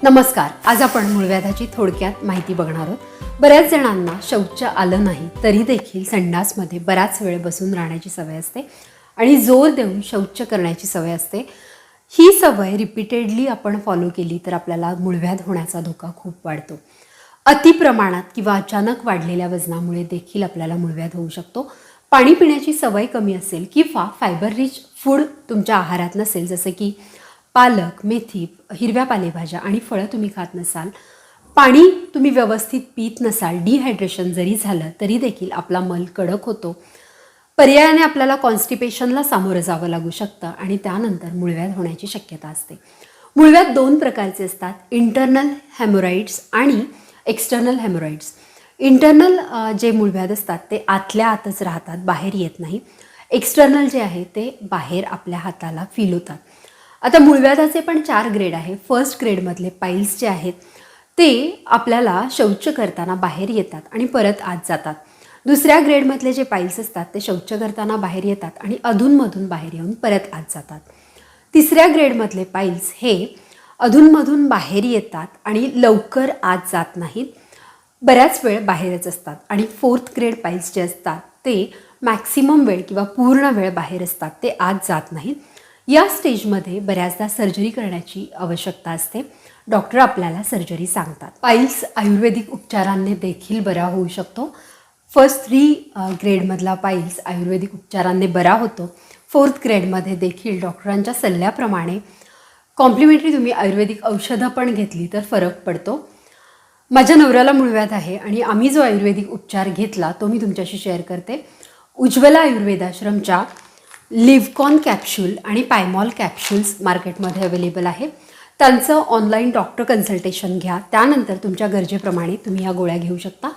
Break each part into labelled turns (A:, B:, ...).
A: नमस्कार. आज आपण मूळव्याधाची थोडक्यात माहिती बघणार आहोत. बऱ्याच जणांना शौच आलं नाही तरी देखील संडासमध्ये बराच वेळ बसून राहण्याची सवय असते आणि जोर देऊन शौच करण्याची सवय असते. ही सवय रिपीटेडली आपण फॉलो केली तर आपल्याला मूळव्याध होण्याचा धोका खूप वाढतो. अति प्रमाणात किंवा अचानक वाढलेल्या वजनामुळे देखील आपल्याला मूळव्याध होऊ शकतो. पाणी पिण्याची सवय कमी असेल किंवा फायबर रिच फूड तुमच्या आहारात नसेल, जसे की पालक, मेथी, हिरव्या पालेभाज्या आणि फळं तुम्ही खात नसाल, पाणी तुम्ही व्यवस्थित पीत नसाल, डिहायड्रेशन जरी झालं तरी देखील आपला मल कडक होतो. पर्यायाने आपल्याला कॉन्स्टिपेशनला सामोरं जावं लागू शकतं आणि त्यानंतर मूळव्याध होण्याची शक्यता असते. मूळव्याध दोन प्रकारचे असतात, इंटरनल हेमोरॉइड्स आणि एक्सटर्नल हेमोरॉइड्स. इंटरनल जे मूळव्याध असतात ते आतल्या आतच राहतात, बाहेर येत नाही. एक्सटर्नल जे आहे ते बाहेर आपल्या हाताला फील होतात. आता मूळव्याधाचे पण 4 ग्रेड आहे. फर्स्ट ग्रेडमधले पाईल्स जे आहेत ते आपल्याला शौच करताना बाहेर येतात आणि परत आत जातात. दुसऱ्या ग्रेडमधले जे पाईल्स असतात ते शौच करताना बाहेर येतात आणि अधूनमधून बाहेर येऊन परत आत जातात. तिसऱ्या ग्रेडमधले पाईल्स हे अधूनमधून बाहेर येतात आणि लवकर आत जात नाहीत, बऱ्याच वेळ बाहेरच असतात. आणि फोर्थ ग्रेड पाईल्स जे असतात ते मॅक्सिमम वेळ किंवा पूर्ण वेळ बाहेर असतात, ते आत जात नाहीत. या स्टेजमध्ये बऱ्याचदा सर्जरी करण्याची आवश्यकता असते. डॉक्टर आपल्याला सर्जरी सांगतात. पाईल्स आयुर्वेदिक उपचारांनी देखील बरा होऊ शकतो. फर्स्ट 3 ग्रेडमधला पाईल्स आयुर्वेदिक उपचारांनी बरा होतो. फोर्थ ग्रेडमध्ये देखील डॉक्टरांच्या सल्ल्याप्रमाणे कॉम्प्लिमेंटरी तुम्ही आयुर्वेदिक औषधं पण घेतली तर फरक पडतो. माझ्या नवऱ्याला मूळव्याध आहे आणि आम्ही जो आयुर्वेदिक उपचार घेतला तो मी तुमच्याशी शेअर करते. उज्ज्वला आयुर्वेदाश्रमच्या लिव्हकॉन कॅप्सूल आणि पायमॉल कॅप्सूल्स मार्केटमध्ये अवेलेबल आहे. त्यांचं ऑनलाईन डॉक्टर कन्सल्टेशन घ्या, त्यानंतर तुमच्या गरजेप्रमाणे तुम्ही या गोळ्या घेऊ शकता.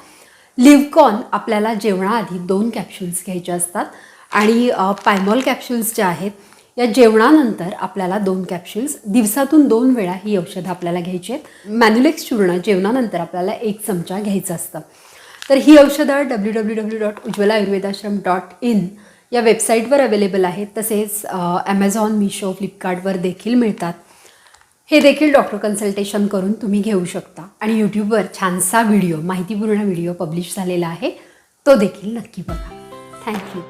A: लिव्हकॉन आपल्याला जेवणाआधी 2 कॅप्सूल्स घ्यायचे असतात आणि पायमॉल कॅप्सूल्स ज्या आहेत या जेवणानंतर आपल्याला 2 कॅप्सूल्स, दिवसातून 2 वेळा ही औषधं आपल्याला घ्यायची आहेत. मॅन्युलेक्स चूर्ण जेवणानंतर आपल्याला 1 चमचा घ्यायचं असतं. तर ही औषधं www.ujjwalaayurvedashram.in या वेबसाईटवर अवेलेबल आहेत. तसेच ॲमेझॉन, मिशो, फ्लिपकार्टवर देखील मिळतात. हे देखील डॉक्टर कन्सल्टेशन करून तुम्ही घेऊ शकता. आणि यूट्यूबवर छानसा व्हिडिओ, माहितीपूर्ण व्हिडिओ पब्लिश झालेला आहे, तो देखील नक्की बघा. थँक्यू.